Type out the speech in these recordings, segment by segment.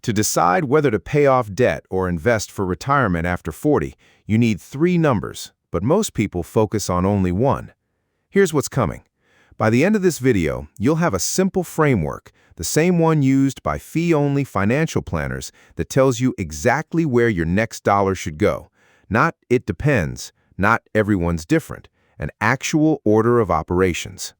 To decide whether to pay off debt or invest for retirement after 40, you need 3 numbers, but most people focus on only one. Here's what's coming. By the end of this video, you'll have a simple framework, the same one used by fee-only financial planners that tells you exactly where your next dollar should go. Not "it depends," not "everyone's different," an actual order of operations.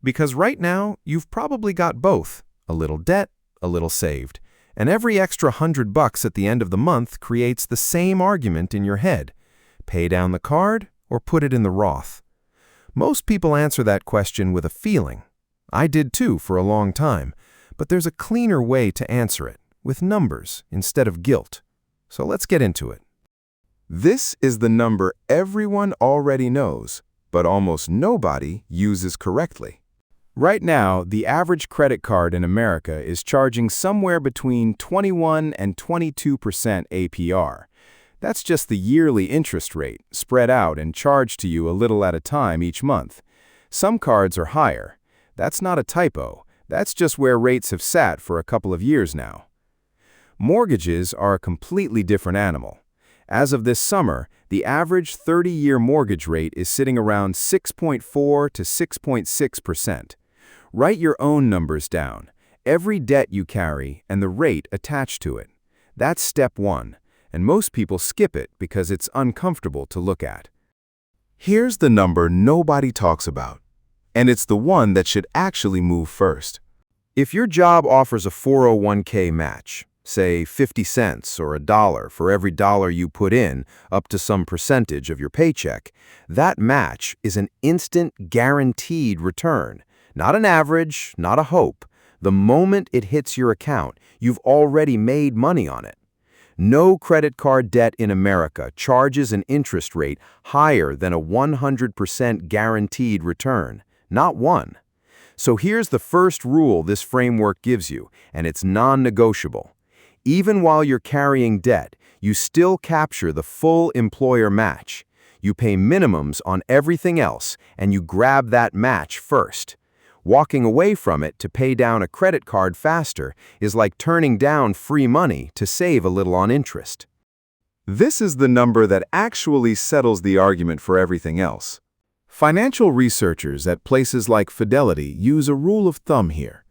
Because right now, you've probably got both, a little debt, a little saved. And every extra $100 at the end of the month creates the same argument in your head. Pay down the card or put it in the Roth? Most people answer that question with a feeling. I did too for a long time, but there's a cleaner way to answer it, with numbers instead of guilt. So let's get into it. This is the number everyone already knows, but almost nobody uses correctly. Right now, the average credit card in America is charging somewhere between 21 and 22% APR. That's just the yearly interest rate, spread out and charged to you a little at a time each month. Some cards are higher. That's not a typo. That's just where rates have sat for a couple of years now. Mortgages are a completely different animal. As of this summer, the average 30-year mortgage rate is sitting around 6.4 to 6.6%. Write your own numbers down, every debt you carry and the rate attached to it. That's step 1, and most people skip it because it's uncomfortable to look at. Here's the number nobody talks about, and it's the one that should actually move first. If your job offers a 401k match, say 50 cents or $1 for every dollar you put in up to some percentage of your paycheck, that match is an instant guaranteed return. Not an average, not a hope. The moment it hits your account, you've already made money on it. No credit card debt in America charges an interest rate higher than a 100% guaranteed return. Not one. So here's the first rule this framework gives you, and it's non-negotiable. Even while you're carrying debt, you still capture the full employer match. You pay minimums on everything else, and you grab that match first. Walking away from it to pay down a credit card faster is like turning down free money to save a little on interest. This is the number that actually settles the argument for everything else. Financial researchers at places like Fidelity use a rule of thumb here.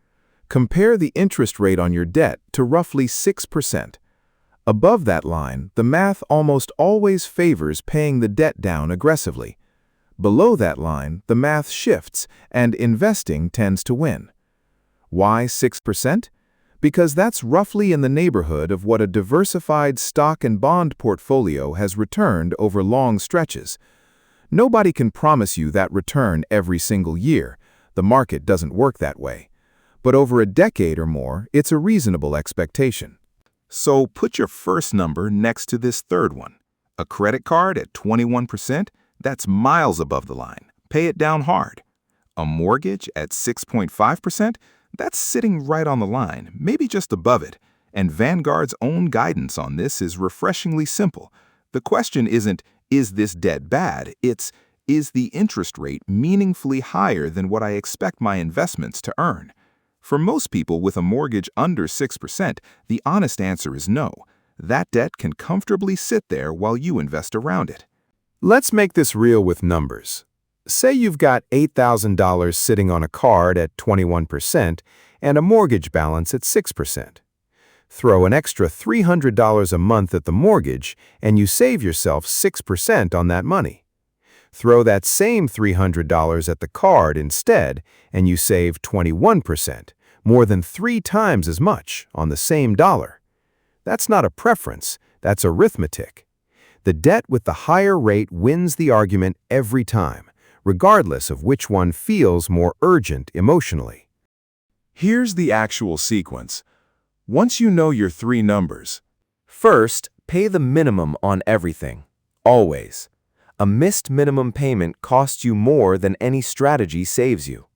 Compare the interest rate on your debt to roughly 6%. Above that line, the math almost always favors paying the debt down aggressively. Below that line, the math shifts, and investing tends to win. Why 6%? Because that's roughly in the neighborhood of what a diversified stock and bond portfolio has returned over long stretches. Nobody can promise you that return every single year. The market doesn't work that way. But over a decade or more, it's a reasonable expectation. So put your first number next to this third one. A credit card at 21%? That's miles above the line. Pay it down hard. A mortgage at 6.5%? That's sitting right on the line, maybe just above it. And Vanguard's own guidance on this is refreshingly simple. The question isn't, is this debt bad? It's, is the interest rate meaningfully higher than what I expect my investments to earn? For most people with a mortgage under 6%, the honest answer is no. That debt can comfortably sit there while you invest around it. Let's make this real with numbers. Say you've got $8,000 sitting on a card at 21% and a mortgage balance at 6%. Throw an extra $300 a month at the mortgage and you save yourself 6% on that money. Throw that same $300 at the card instead and you save 21%, more than 3 times as much on the same dollar. That's not a preference, that's arithmetic. The debt with the higher rate wins the argument every time, regardless of which one feels more urgent emotionally. Here's the actual sequence. Once you know your 3 numbers, first, pay the minimum on everything. Always. A missed minimum payment costs you more than any strategy saves you.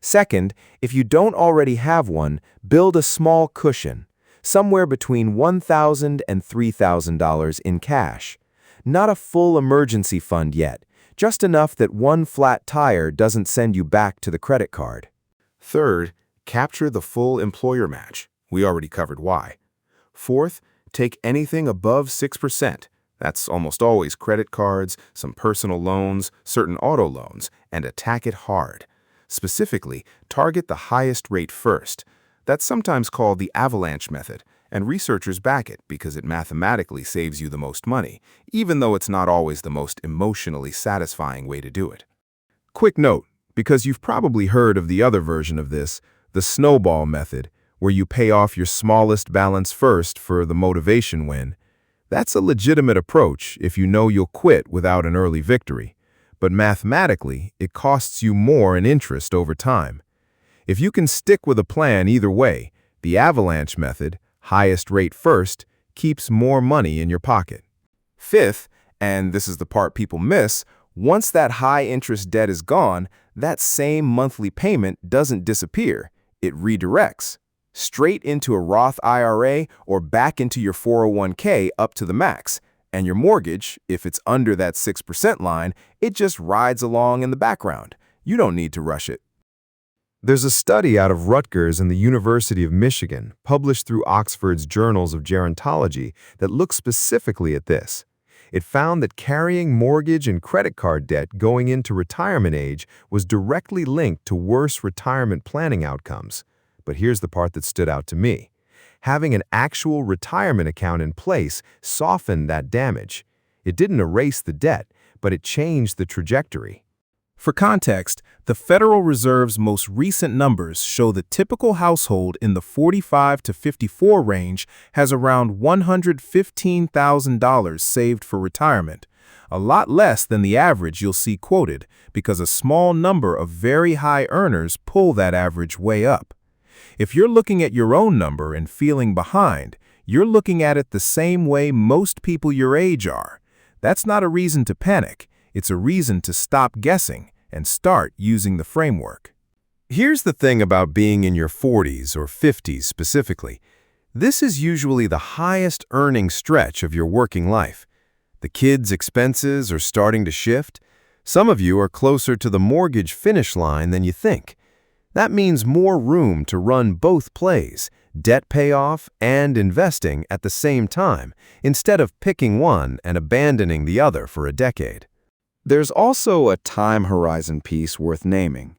Second, if you don't already have one, build a small cushion. Somewhere between $1,000 and $3,000 in cash. Not a full emergency fund yet, just enough that one flat tire doesn't send you back to the credit card. Third, capture the full employer match. We already covered why. Fourth, take anything above 6%. That's almost always credit cards, some personal loans, certain auto loans, and attack it hard. Specifically, target the highest rate first. That's sometimes called the avalanche method, and researchers back it because it mathematically saves you the most money, even though it's not always the most emotionally satisfying way to do it. Quick note, because you've probably heard of the other version of this, the snowball method, where you pay off your smallest balance first for the motivation win. That's a legitimate approach if you know you'll quit without an early victory, but mathematically, it costs you more in interest over time. If you can stick with a plan either way, the avalanche method, highest rate first, keeps more money in your pocket. Fifth, and this is the part people miss, once that high-interest debt is gone, that same monthly payment doesn't disappear. It redirects straight into a Roth IRA or back into your 401k up to the max. And your mortgage, if it's under that 6% line, it just rides along in the background. You don't need to rush it. There's a study out of Rutgers and the University of Michigan, published through Oxford's Journals of Gerontology, that looks specifically at this. It found that carrying mortgage and credit card debt going into retirement age was directly linked to worse retirement planning outcomes. But here's the part that stood out to me. Having an actual retirement account in place softened that damage. It didn't erase the debt, but it changed the trajectory. For context, the Federal Reserve's most recent numbers show the typical household in the 45 to 54 range has around $115,000 saved for retirement, a lot less than the average you'll see quoted because a small number of very high earners pull that average way up. If you're looking at your own number and feeling behind, you're looking at it the same way most people your age are. That's not a reason to panic. It's a reason to stop guessing and start using the framework. Here's the thing about being in your 40s or 50s specifically. This is usually the highest earning stretch of your working life. The kids' expenses are starting to shift. Some of you are closer to the mortgage finish line than you think. That means more room to run both plays, debt payoff and investing at the same time, instead of picking one and abandoning the other for a decade. There's also a time horizon piece worth naming.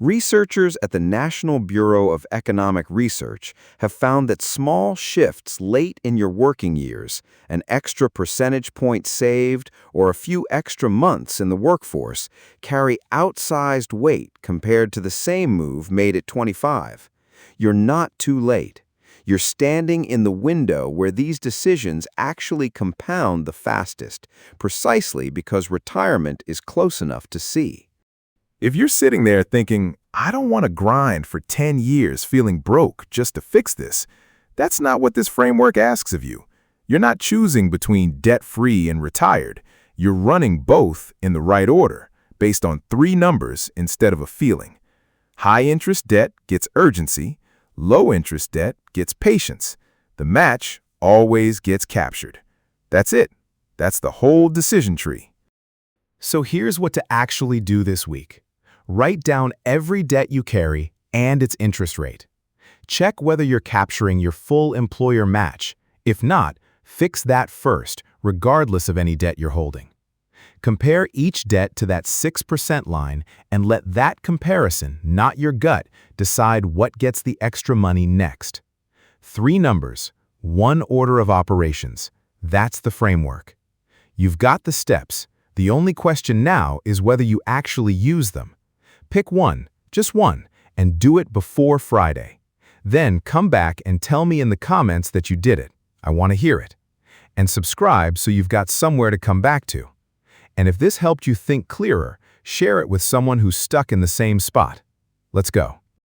Researchers at the National Bureau of Economic Research have found that small shifts late in your working years, an extra percentage point saved or a few extra months in the workforce, carry outsized weight compared to the same move made at 25. You're not too late. You're standing in the window where these decisions actually compound the fastest, precisely because retirement is close enough to see. If you're sitting there thinking, I don't want to grind for 10 years feeling broke just to fix this, that's not what this framework asks of you. You're not choosing between debt-free and retired. You're running both in the right order, based on 3 numbers instead of a feeling. High-interest debt gets urgency. Low-interest debt gets patience. The match always gets captured. That's it. That's the whole decision tree. So here's what to actually do this week. Write down every debt you carry and its interest rate. Check whether you're capturing your full employer match. If not, fix that first, regardless of any debt you're holding. Compare each debt to that 6% line and let that comparison, not your gut, decide what gets the extra money next. 3 numbers, 1 order of operations. That's the framework. You've got the steps. The only question now is whether you actually use them. Pick one, just one, and do it before Friday. Then come back and tell me in the comments that you did it. I want to hear it. And subscribe so you've got somewhere to come back to. And if this helped you think clearer, share it with someone who's stuck in the same spot. Let's go.